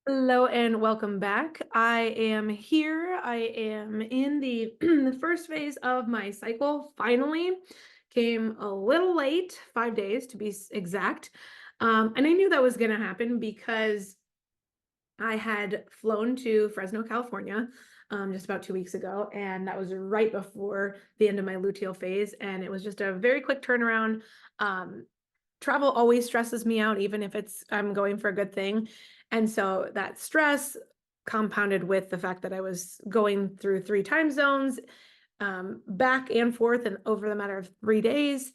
Hello and welcome back. I am here. I am in the the first phase of my cycle. Finally, came a little late, 5 days to be exact. And I knew that was going to happen because I had flown to Fresno, California, just about 2 weeks ago, and that was right before the end of my luteal phase, and it was just a very quick turnaround. Um, Travel always stresses me out, even if I'm going for a good thing. And so that stress compounded with the fact that I was going through 3 time zones, back and forth and over the matter of 3 days,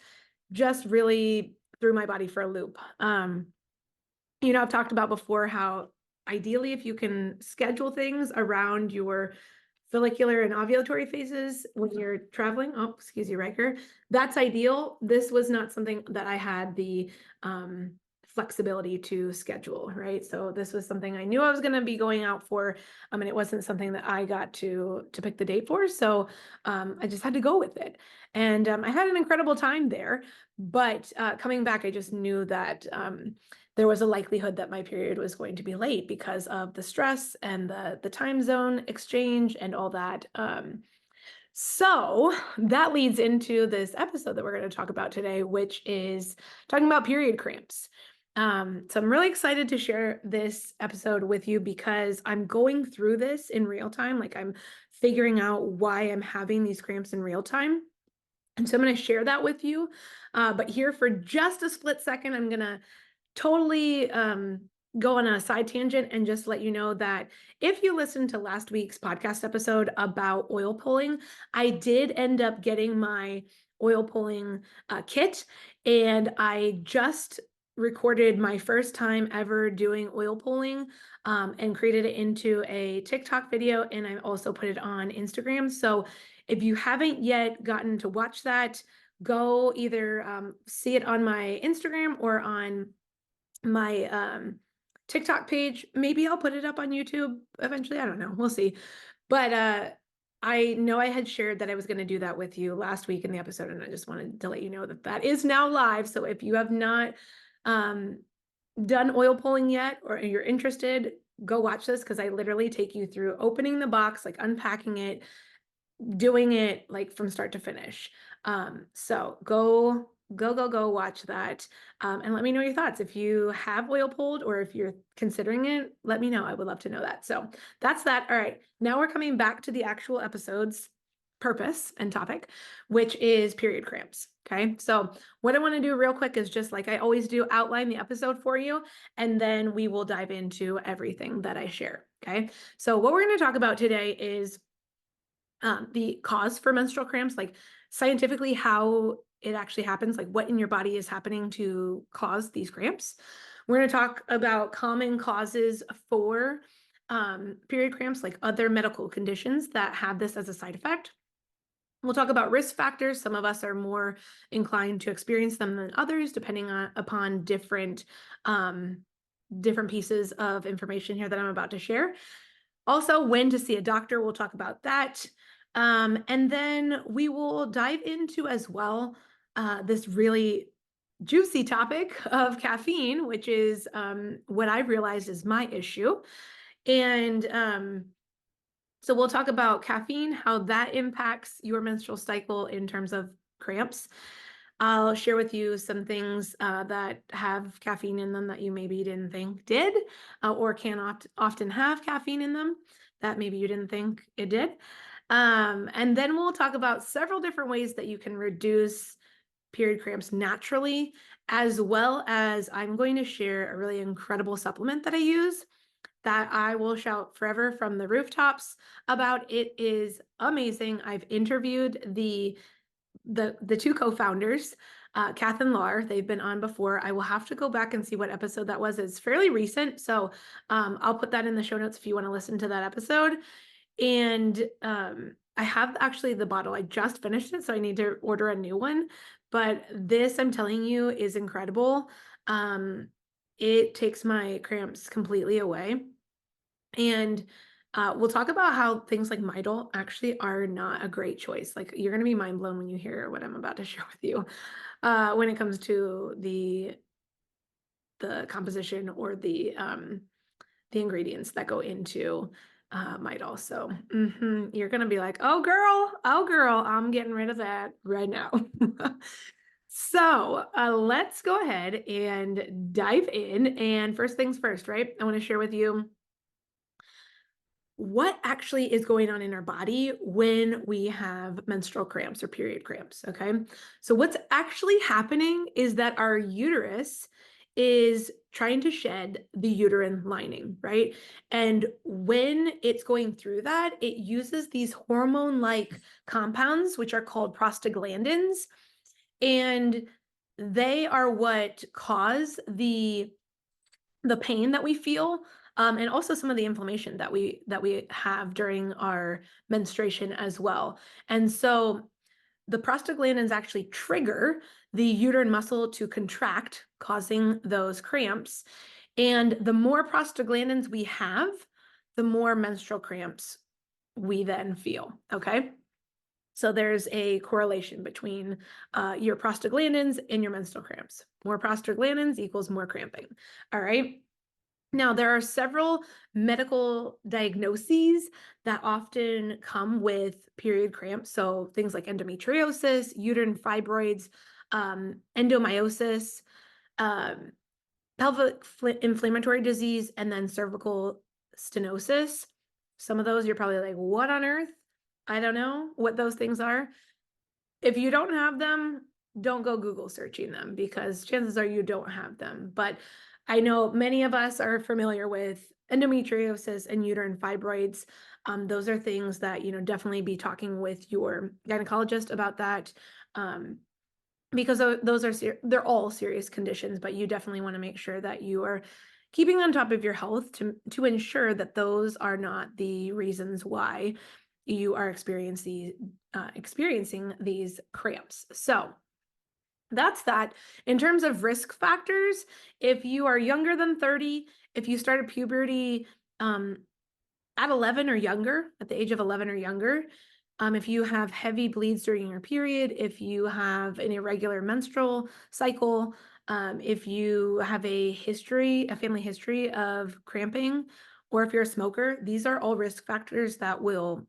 just really threw my body for a loop. I've talked about before how ideally, if you can schedule things around your follicular and ovulatory phases when you're traveling. Oh, excuse you, Riker. That's ideal. This was not something that I had the flexibility to schedule, right? So this was something I knew I was going to be going out for, and it wasn't something that I got to pick the date for. So I just had to go with it, and I had an incredible time there. But coming back, I just knew that there was a likelihood that my period was going to be late because of the stress and the time zone exchange and all that. So that leads into this episode that we're going to talk about today, which is talking about period cramps. So I'm really excited to share this episode with you because I'm going through this in real time. Like, I'm figuring out why I'm having these cramps in real time. And so I'm going to share that with you. But here for just a split second, I'm going to totally go on a side tangent and just let you know that if you listened to last week's podcast episode about oil pulling, I did end up getting my oil pulling kit, and I just recorded my first time ever doing oil pulling, and created it into a TikTok video, and I also put it on Instagram. So if you haven't yet gotten to watch that, go either see it on my Instagram or on my TikTok page. Maybe I'll put it up on YouTube eventually. I don't know. We'll see. But I know I had shared that I was going to do that with you last week in the episode, and I just wanted to let you know that that is now live. So if you have not um, done oil pulling yet, or you're interested, go watch this, because I literally take you through opening the box, like unpacking it, doing it like from start to finish. So go watch that, and let me know your thoughts. If you have oil pulled or if you're considering it, let me know. I would love to know that. So that's that. All right, now we're coming back to the actual episode's purpose and topic, which is period cramps. Okay, so what I want to do real quick is, just like I always do, outline the episode for you, and then we will dive into everything that I share. Okay, so what we're going to talk about today is the cause for menstrual cramps, like scientifically how it actually happens, like what in your body is happening to cause these cramps. We're going to talk about common causes for period cramps, like other medical conditions that have this as a side effect. We'll talk about risk factors. Some of us are more inclined to experience them than others, depending upon different pieces of information here that I'm about to share. Also, when to see a doctor, we'll talk about that. And then we will dive into as well this really juicy topic of caffeine, which is what I've realized is my issue. And so we'll talk about caffeine, how that impacts your menstrual cycle in terms of cramps. I'll share with you some things that have caffeine in them that you maybe didn't think did, or can often have caffeine in them that maybe you didn't think it did. And then we'll talk about several different ways that you can reduce period cramps naturally, as well as I'm going to share a really incredible supplement that I use that I will shout forever from the rooftops about. It is amazing. I've interviewed the two co-founders, Kath and Lar. They've been on before. I will have to go back and see what episode that was. It's fairly recent, so I'll put that in the show notes if you want to listen to that episode. And I have actually the bottle. I just finished it, so I need to order a new one. But this, I'm telling you, is incredible. It takes my cramps completely away. And we'll talk about how things like Midol actually are not a great choice. Like, you're going to be mind blown when you hear what I'm about to share with you when it comes to the composition or the the ingredients that go into Midol. So you're gonna be like, oh girl, I'm getting rid of that right now. So let's go ahead and dive in. And first things first, right? I want to share with you what actually is going on in our body when we have menstrual cramps or period cramps. Okay. So, what's actually happening is that our uterus is trying to shed the uterine lining, right? And when it's going through that, it uses these hormone like compounds, which are called prostaglandins. And they are what cause the pain that we feel, and also some of the inflammation that we have during our menstruation as well. And so the prostaglandins actually trigger the uterine muscle to contract, causing those cramps. And the more prostaglandins we have, the more menstrual cramps we then feel. Okay. So there's a correlation between your prostaglandins and your menstrual cramps. More prostaglandins equals more cramping. All right. Now, there are several medical diagnoses that often come with period cramps. So things like endometriosis, uterine fibroids, endomyosis, um, pelvic inflammatory disease, and then cervical stenosis. Some of those you're probably like, what on earth? I don't know what those things are. If you don't have them, don't go Google searching them because chances are you don't have them. But I know many of us are familiar with endometriosis and uterine fibroids. Those are things that, definitely be talking with your gynecologist about that. Because those are they're all serious conditions, but you definitely want to make sure that you are keeping on top of your health to ensure that those are not the reasons why you are experiencing these cramps. So that's that. In terms of risk factors, if you are younger than 30, if you started puberty at 11 or younger, at the age of 11 or younger, if you have heavy bleeds during your period, if you have an irregular menstrual cycle, if you have a family history of cramping, or if you're a smoker, these are all risk factors that will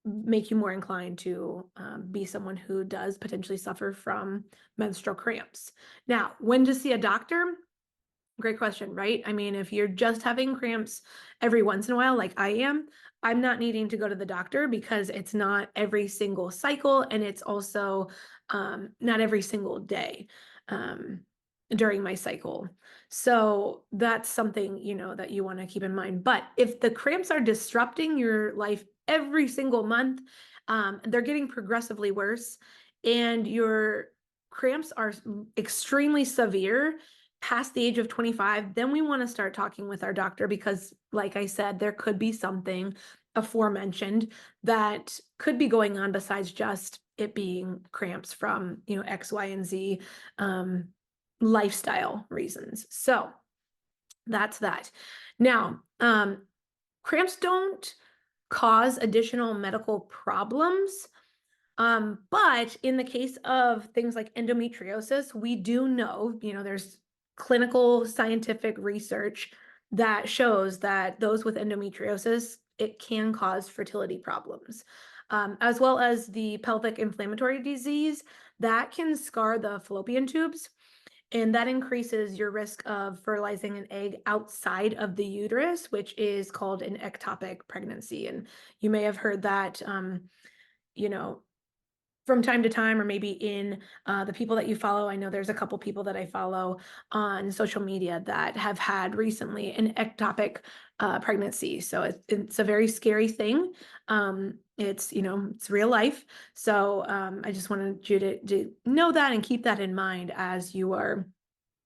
make you more inclined to be someone who does potentially suffer from menstrual cramps. Now, when to see a doctor? Great question, right? I mean, if you're just having cramps every once in a while, like I am, I'm not needing to go to the doctor because it's not every single cycle and it's also not every single day during my cycle. So that's something, that you want to keep in mind. But if the cramps are disrupting your life every single month, they're getting progressively worse, and your cramps are extremely severe past the age of 25, then we want to start talking with our doctor because, like I said, there could be something aforementioned that could be going on besides just it being cramps from, X, Y, and Z lifestyle reasons. So that's that. Now, cramps don't cause additional medical problems. But in the case of things like endometriosis, we do know, there's clinical scientific research that shows that those with endometriosis, it can cause fertility problems, as well as the pelvic inflammatory disease that can scar the fallopian tubes. And that increases your risk of fertilizing an egg outside of the uterus, which is called an ectopic pregnancy. And you may have heard that, you know, from time to time, or maybe in the people that you follow. I know there's a couple people that I follow on social media that have had recently an ectopic pregnancy. So it's a very scary thing. It's real life. So I just wanted you to know that and keep that in mind as you are,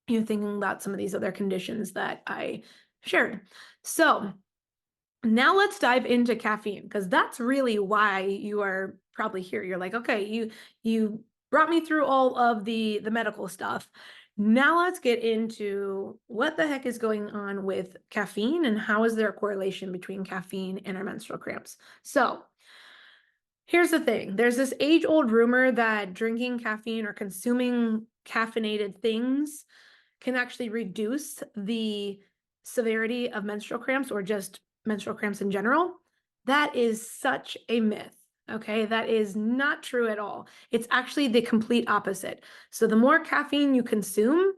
thinking about some of these other conditions that I shared. So now let's dive into caffeine, because that's really why you are probably here. You're like, okay, you brought me through all of the medical stuff. Now let's get into what the heck is going on with caffeine and how is there a correlation between caffeine and our menstrual cramps. So here's the thing. There's this age-old rumor that drinking caffeine or consuming caffeinated things can actually reduce the severity of menstrual cramps or just menstrual cramps in general, that is such a myth. Okay, that is not true at all. It's actually the complete opposite. So the more caffeine you consume,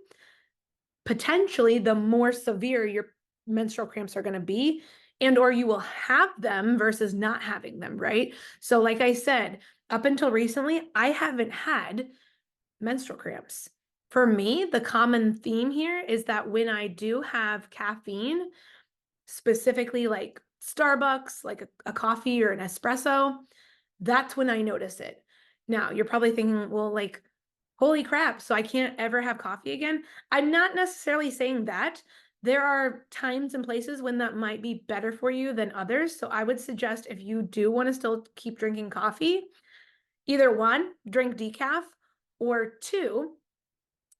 potentially the more severe your menstrual cramps are going to be, and or you will have them versus not having them, right? So like I said, up until recently, I haven't had menstrual cramps. For me, the common theme here is that when I do have caffeine, specifically like Starbucks, like a coffee or an espresso, that's when I notice it. Now, you're probably thinking, well, like, holy crap, so I can't ever have coffee again? I'm not necessarily saying that. There are times and places when that might be better for you than others. So I would suggest if you do want to still keep drinking coffee, either one, drink decaf, or two,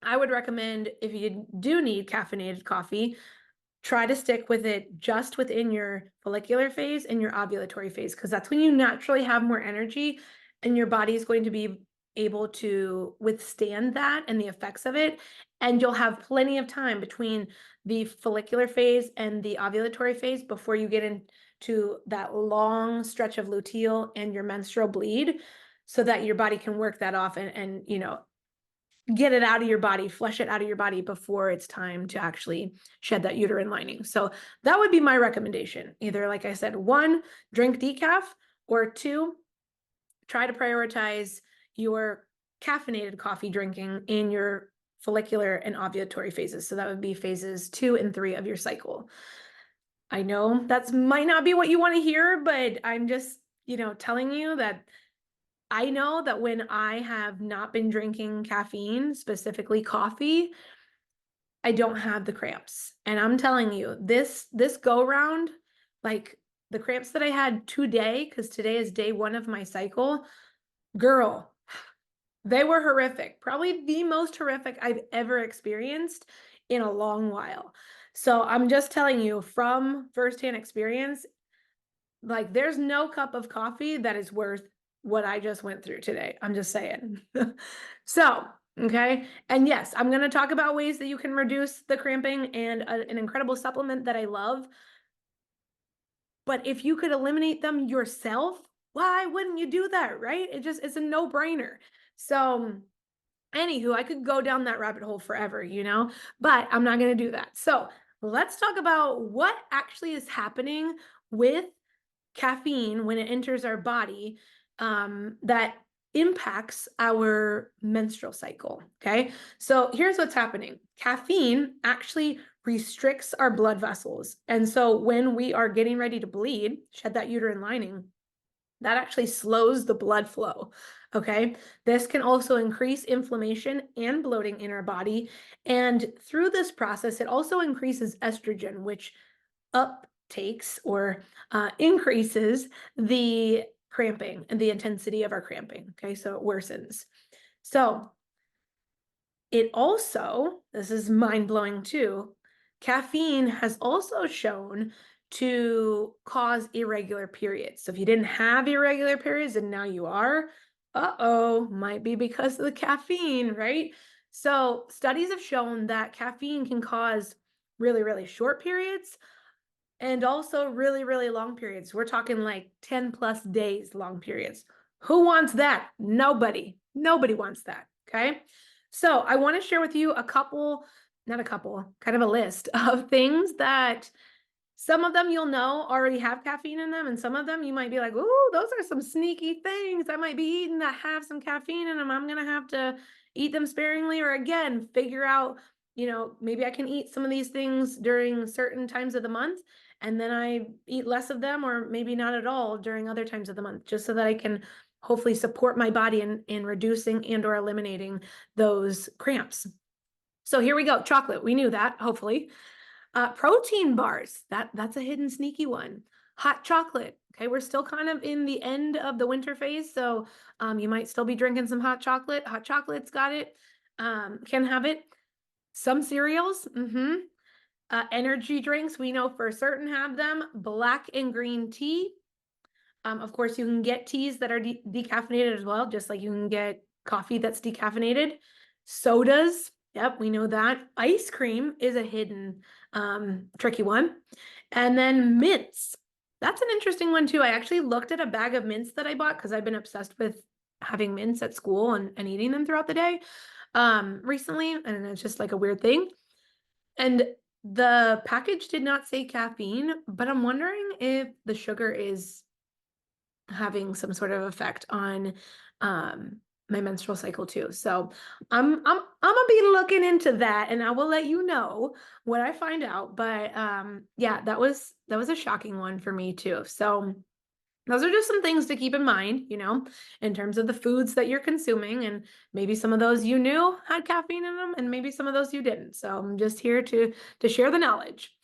I would recommend if you do need caffeinated coffee, try to stick with it just within your follicular phase and your ovulatory phase, because that's when you naturally have more energy and your body is going to be able to withstand that and the effects of it. And you'll have plenty of time between the follicular phase and the ovulatory phase before you get into that long stretch of luteal and your menstrual bleed, so that your body can work that off and get it out of your body, flush it out of your body before it's time to actually shed that uterine lining. So that would be my recommendation. Either, like I said, one, drink decaf, or two, try to prioritize your caffeinated coffee drinking in your follicular and ovulatory phases. So that would be phases 2 and 3 of your cycle. I know that might not be what you want to hear, but I'm just, telling you that I know that when I have not been drinking caffeine, specifically coffee, I don't have the cramps. And I'm telling you, this go round, like the cramps that I had today, because today is day 1 of my cycle, girl, they were horrific. Probably the most horrific I've ever experienced in a long while. So I'm just telling you from firsthand experience, like, there's no cup of coffee that is worth what I just went through today. I'm just saying. So, okay. And yes, I'm going to talk about ways that you can reduce the cramping and an incredible supplement that I love. But if you could eliminate them yourself, why wouldn't you do that, right? It's a no-brainer. So, anywho, I could go down that rabbit hole forever, but I'm not going to do that. So, let's talk about what actually is happening with caffeine when it enters our body, that impacts our menstrual cycle. Okay. So here's what's happening. Caffeine actually restricts our blood vessels. And so when we are getting ready to bleed, shed that uterine lining, that actually slows the blood flow. Okay. This can also increase inflammation and bloating in our body. And through this process, it also increases estrogen, which uptakes or increases the cramping and the intensity of our cramping. Okay, so it worsens. So it also, this is mind blowing too, caffeine has also shown to cause irregular periods. So if you didn't have irregular periods and now you are, might be because of the caffeine, right? So studies have shown that caffeine can cause really, really short periods and also really, really long periods. We're talking like 10 plus days long periods. Who wants that? Nobody. Nobody wants that. Okay. So I want to share with you not a couple, kind of a list of things that some of them you'll know already have caffeine in them, and some of them you might be like, "Ooh, those are some sneaky things I might be eating that have some caffeine in them. I'm gonna have to eat them sparingly, or again, figure out, maybe I can eat some of these things during certain times of the month, and then I eat less of them, or maybe not at all during other times of the month, just so that I can hopefully support my body in reducing and or eliminating those cramps." So here we go. Chocolate. We knew that, hopefully. Protein bars, that's a hidden sneaky one. Hot chocolate. Okay, we're still kind of in the end of the winter phase, so you might still be drinking some hot chocolate. Hot chocolate's got it. Can have it. Some cereals. Energy drinks, we know for certain have them. Black and green tea. Of course, you can get teas that are decaffeinated as well, just like you can get coffee that's decaffeinated. Sodas. Yep, we know that. Ice cream is a hidden tricky one. And then mints. That's an interesting one too. I actually looked at a bag of mints that I bought because I've been obsessed with having mints at school and eating them throughout the day recently. And it's just like a weird thing. And the package did not say caffeine, but I'm wondering if the sugar is having some sort of effect on my menstrual cycle too. So I'm gonna be looking into that, and I will let you know what I find out. But yeah, that was a shocking one for me too. So those are just some things to keep in mind, in terms of the foods that you're consuming, and maybe some of those you knew had caffeine in them, and maybe some of those you didn't. So I'm just here to share the knowledge.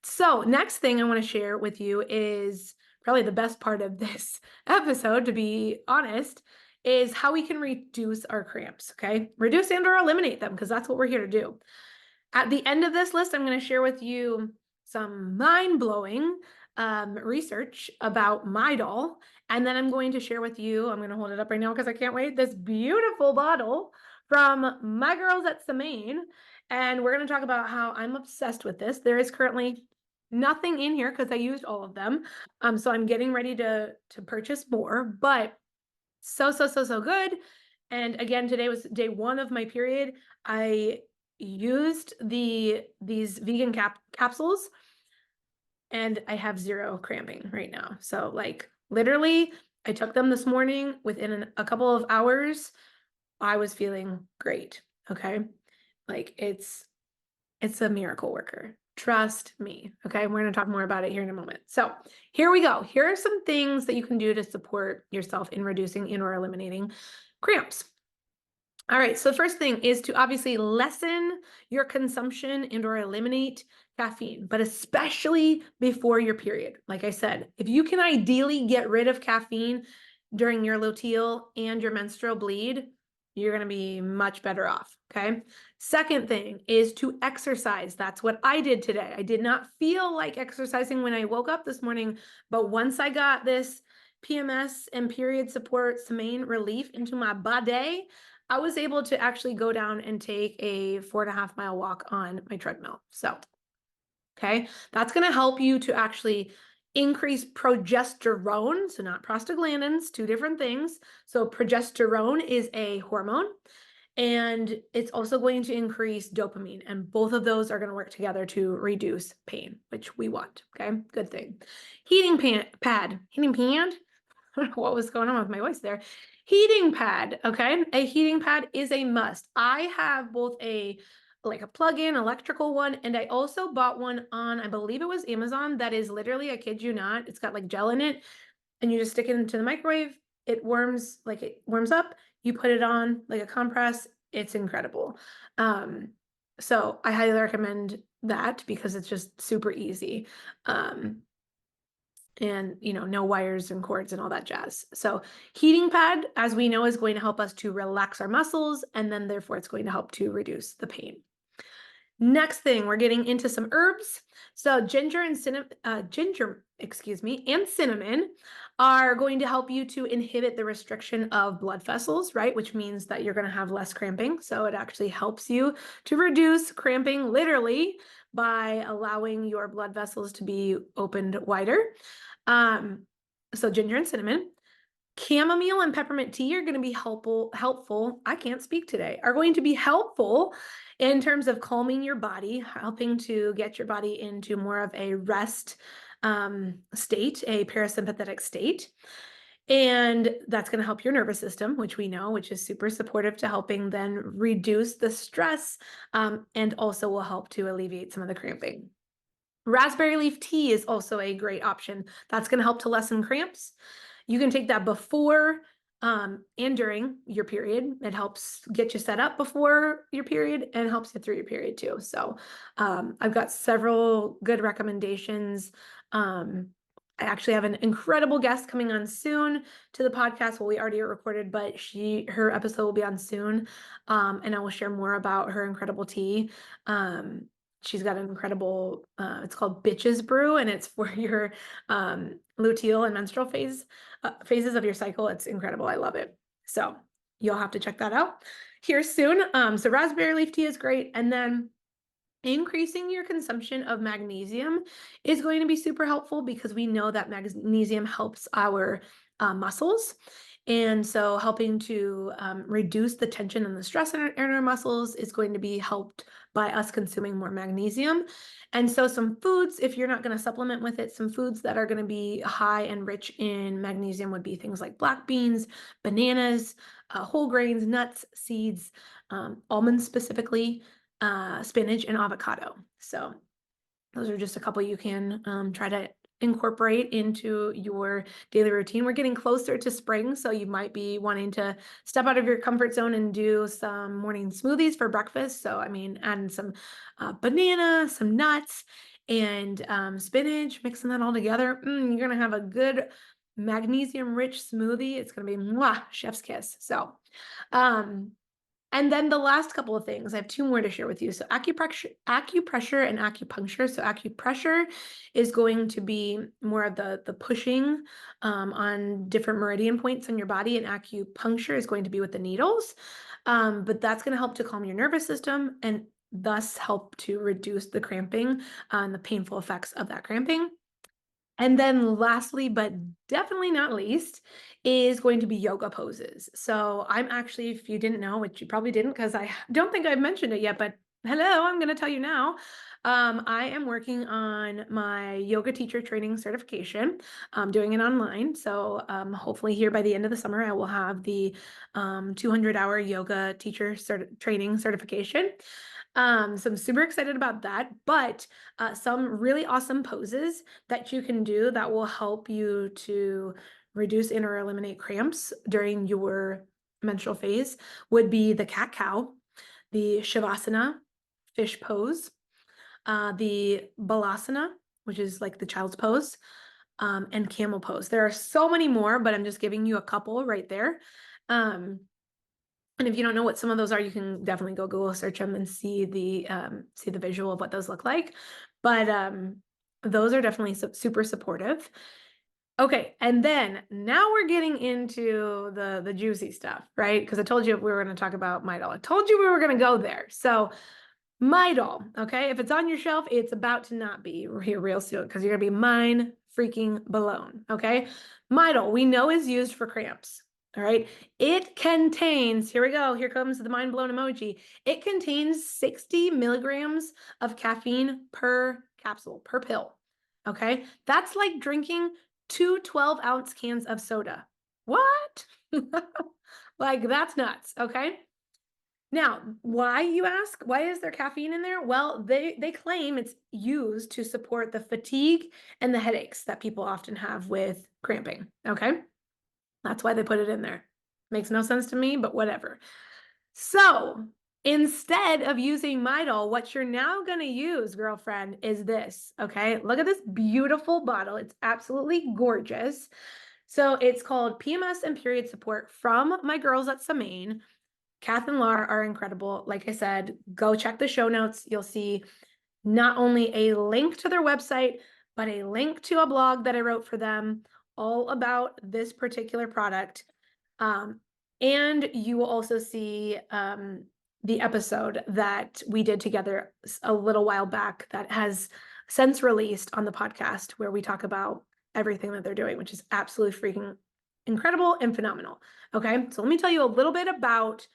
So next thing I want to share with you is probably the best part of this episode, to be honest, is how we can reduce our cramps, okay? Reduce and or eliminate them, because that's what we're here to do. At the end of this list, I'm going to share with you some mind-blowing research about Midol, and then I'm going to share with you, I'm going to hold it up right now because I can't wait, this beautiful bottle from my girls at Semaine, and we're going to talk about how I'm obsessed with this. There is currently nothing in here because I used all of them, so I'm getting ready to purchase more, but so good. And again, today was day 1 of my period. I used these vegan capsules, and I have 0 cramping right now. So like literally, I took them this morning. Within a couple of hours, I was feeling great. Okay. Like it's a miracle worker. Trust me. Okay. We're going to talk more about it here in a moment. So here we go. Here are some things that you can do to support yourself in reducing and or eliminating cramps. All right, so the first thing is to obviously lessen your consumption and or eliminate caffeine, but especially before your period. Like I said, if you can ideally get rid of caffeine during your luteal and your menstrual bleed, you're going to be much better off, okay? Second thing is to exercise. That's what I did today. I did not feel like exercising when I woke up this morning, but once I got this PMS and period support Semaine relief into my body, I was able to actually go down and take a 4.5-mile walk on my treadmill. So, okay, that's going to help you to actually increase progesterone. So not prostaglandins, 2 different things. So progesterone is a hormone, and it's also going to increase dopamine. And both of those are going to work together to reduce pain, which we want. Okay, good thing. Heating pad. I don't know what was going on with my voice there. Heating pad, okay? A heating pad is a must. I have both a plug-in electrical one, and I also bought one on, I believe it was Amazon, that is literally, I kid you not, it's got like gel in it, and you just stick it into the microwave. It warms up. You put it on like a compress. It's incredible. So I highly recommend that because it's just super easy. And no wires and cords and all that jazz. So heating pad, as we know, is going to help us to relax our muscles, and then therefore it's going to help to reduce the pain. Next thing, we're getting into some herbs. So ginger, and cinnamon are going to help you to inhibit the restriction of blood vessels, right? Which means that you're going to have less cramping. So it actually helps you to reduce cramping literally by allowing your blood vessels to be opened wider. So ginger and cinnamon. Chamomile and peppermint tea are going to be helpful. I can't speak today. Are going to be helpful in terms of calming your body, helping to get your body into more of a rest state, a parasympathetic state. And that's going to help your nervous system, which we know, which is super supportive to helping then reduce the stress, and also will help to alleviate some of the cramping. Raspberry leaf tea is also a great option. That's going to help to lessen cramps. You can take that before and during your period. It helps get you set up before your period and helps you through your period too. So I've got several good recommendations. I actually have an incredible guest coming on soon to the podcast. Well, we already recorded, but her episode will be on soon. And I will share more about her incredible tea. She's got an incredible, it's called Bitches Brew, and it's for your luteal and menstrual phases of your cycle. It's incredible. I love it. So you'll have to check that out. here soon. So raspberry leaf tea is great. And then increasing your consumption of magnesium is going to be super helpful because we know that magnesium helps our muscles. And so helping to reduce the tension and the stress in our muscles is going to be helped by us consuming more magnesium. And so some foods, if you're not going to supplement with it, some foods that are going to be high and rich in magnesium would be things like black beans, bananas, whole grains, nuts, seeds, almonds specifically, spinach, and avocado. So those are just a couple you can try to incorporate into your daily routine. We're getting closer to spring, so you might be wanting to step out of your comfort zone and do some morning smoothies for breakfast. So, I mean, adding some banana, some nuts, and spinach, mixing that all together. You're going to have a good magnesium-rich smoothie. It's going to be mwah, chef's kiss. So, and then the last couple of things, I have two more to share with you. So acupressure and acupuncture. So acupressure is going to be more of the pushing on different meridian points in your body, and acupuncture is going to be with the needles. But that's going to help to calm your nervous system and thus help to reduce the cramping and the painful effects of that cramping. And then lastly, but definitely not least, is going to be yoga poses. So I'm actually, if you didn't know, which you probably didn't because I don't think I've mentioned it yet, but hello, I'm going to tell you now. I am working on my yoga teacher training certification. I'm doing it online. So hopefully here by the end of the summer, I will have the 200-hour yoga teacher training certification. So I'm super excited about that, but some really awesome poses that you can do that will help you to reduce and or eliminate cramps during your menstrual phase would be the cat-cow, the shavasana, fish pose, the balasana, which is like the child's pose, and camel pose. There are so many more, but I'm just giving you a couple right there. And if you don't know what some of those are, you can definitely go Google search them and see the visual of what those look like. But those are definitely super supportive. Okay, and then now we're getting into the juicy stuff, right? Because I told you we were going to talk about Midol. I told you we were going to go there. So Midol, okay? If it's on your shelf, it's about to not be here real soon because you're going to be mind freaking blown, okay? Midol, we know is used for cramps. All right. It contains, here we go. Here comes the mind blown emoji. It contains 60 milligrams of caffeine per capsule, per pill. Okay. That's like drinking two 12-ounce cans of soda. What? Like, that's nuts. Okay. Now, why, you ask? Why is there caffeine in there? Well, they claim it's used to support the fatigue and the headaches that people often have with cramping. Okay. That's why they put it in there. Makes no sense to me, but whatever. So instead of using Midol, what you're now going to use, girlfriend, is this. Okay. Look at this beautiful bottle. It's absolutely gorgeous. So it's called PMS and Period Support from my girls at Semaine. Kath and Laura are incredible. Like I said, go check the show notes. You'll see not only a link to their website, but a link to a blog that I wrote for them all about this particular product. And you will also see the episode that we did together a little while back that has since released on the podcast where we talk about everything that they're doing, which is absolutely freaking incredible and phenomenal. Okay, so let me tell you a little bit about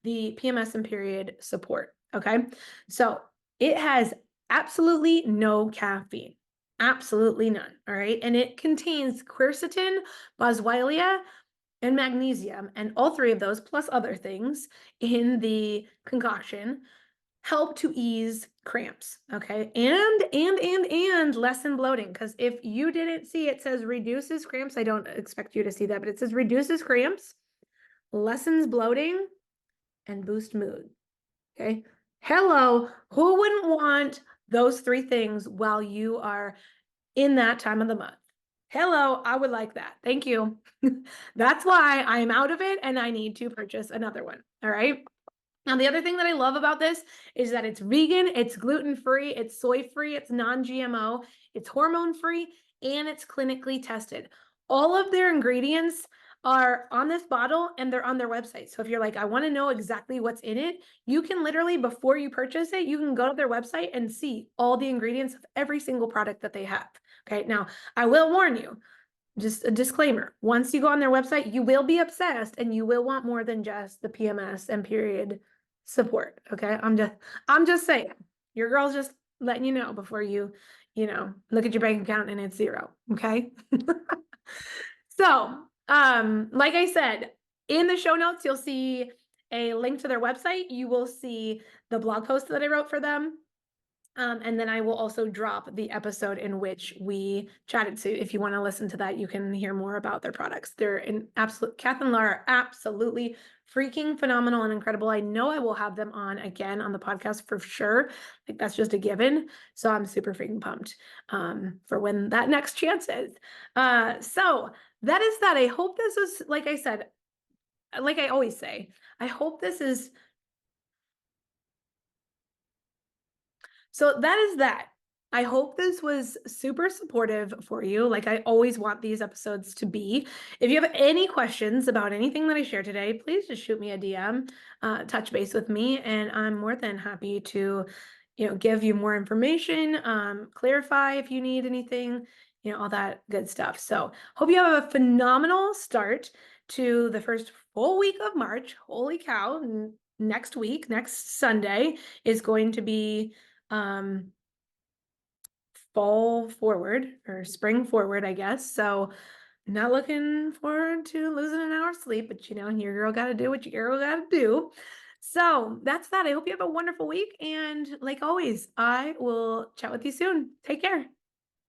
the PMS and period support. Okay, so it has absolutely no caffeine. Absolutely none. All right. And it contains quercetin, boswellia, and magnesium. And all three of those, plus other things in the concoction, help to ease cramps. Okay. And lessen bloating. Because if you didn't see, it says reduces cramps. I don't expect you to see that, but it says reduces cramps, lessens bloating, and boost mood. Okay. Hello. Who wouldn't want those three things while you are in that time of the month? Hello, I would like that. Thank you. That's why I'm out of it and I need to purchase another one. All right. Now, the other thing that I love about this is that it's vegan, it's gluten-free, it's soy-free, it's non-GMO, it's hormone-free, and it's clinically tested. All of their ingredients are on this bottle and they're on their website. So if you're like, I want to know exactly what's in it, you can literally, before you purchase it, you can go to their website and see all the ingredients of every single product that they have. Okay. Now, I will warn you, just a disclaimer. Once you go on their website, you will be obsessed and you will want more than just the PMS and period support. Okay. I'm just saying, your girl's just letting you know before you look at your bank account and it's zero. Okay. So, like I said, in the show notes, you'll see a link to their website. You will see the blog post that I wrote for them. And then I will also drop the episode in which we chatted. So if you want to listen to that, you can hear more about their products. They're an absolute, Kath and Laura are absolutely freaking phenomenal and incredible. I know I will have them on again on the podcast for sure. Like that's just a given. So I'm super freaking pumped for when that next chance is. So that is that. I hope this is, like I said, like I always say, I hope this is. So that is that. I hope this was super supportive for you, like I always want these episodes to be. If you have any questions about anything that I shared today, please just shoot me a DM, touch base with me, and I'm more than happy to, give you more information, clarify if you need anything, all that good stuff. So hope you have a phenomenal start to the first full week of March. Holy cow, next week, next Sunday is going to be fall forward or spring forward, I guess. So not looking forward to losing an hour's sleep, but your girl got to do what your girl got to do. So that's that. I hope you have a wonderful week. And like always, I will chat with you soon. Take care.